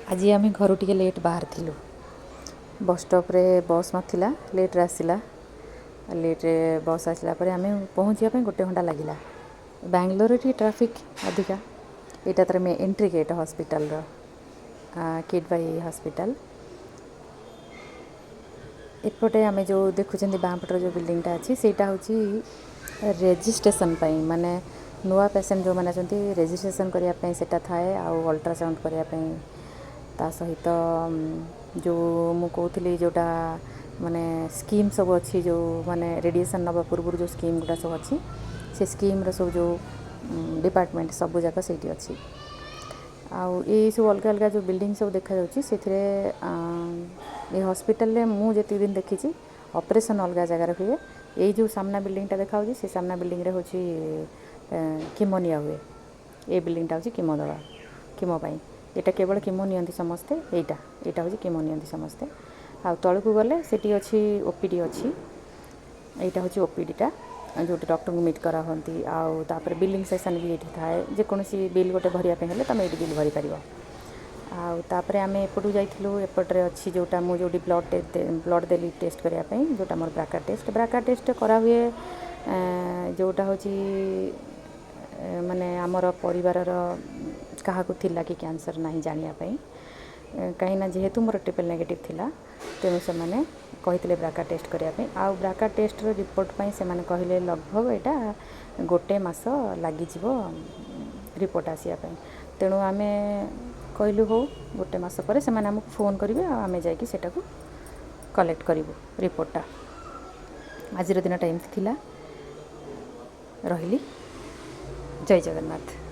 आज आम घर टे लेट बाहर थिलु बस स्टॉप रे बस नथिला लेट आसला लेट बस आसला आम पहुँचा गोटे घंटा लगिला। बेंगलोर ट्रैफिक अधिका यहाँ तार entry gate hospital Kidwai hospital एपटे आम जो देखुं बाँपटर जो बिल्डिंगटा अच्छी सेटा हूँ रेजिस्ट्रेशन माने नुआ पेसेंट जो मैंने रेजिस्ट्रेशन करने सेटा थाए आउ अल्ट्रासाउंड करने ता सहित जो मु कहूली जोटा माने स्कीम सब अच्छी जो माने रेडिएशन नवा पूर्व जो स्कीम गुटा सब अच्छी से स्कीम सब जो डिपार्टमेंट सब जाक से अच्छी आउ ये सब अलग अलग जो बिल्डिंग सब देखा ये हॉस्पिटल मु जी दिन देखी ऑपरेशन अलग जगार हुए ये जो सामना बिल्डिंगटा देखा से सामना बिल्डिंग हूँ कीमोनिया हुए ये बिल्डिंगटा हूँ कीमो दवा कीमो पाई यहाँ केवल कीमो नि समस्ते यहाँ हूँ कीमो नि समस्ते आ तौक गले सेठी अच्छी ओपीडी अच्छी यहाँ हूँ ओपीडीटा जो डॉक्टर को मीट करा होती आउे बिलिंग सेक्शन भी ये थाए जेकोसी बिल गोटे भरवाई तुम ये बिल भरी पार आउे आम एपटू जाइलु एपट्रे अच्छी जोटा मुझे ब्लड देली टेस्ट करने जोटा मोर ब्राका टेस्ट करा हुए जोटा हूँ माने आमर परिवार क्या थिला कि कैंसर नहीं जानापी कहीं जेहेतु मोर ट्रिपल नेगेटिव थिला तेणु से मैंने कहते ब्राका टेस्ट करने आउ ब्राका टेस्ट रिपोर्ट से कहले लगभग यहाँ गोटे मास लग रिपोर्ट आसापी तेणु आम कहलु हो गोटे मास पर से आमको फोन करेंगे आम जा कलेक्ट करूँ रिपोर्टा आज दिन टाइम थिला रही जय जगन्नाथ।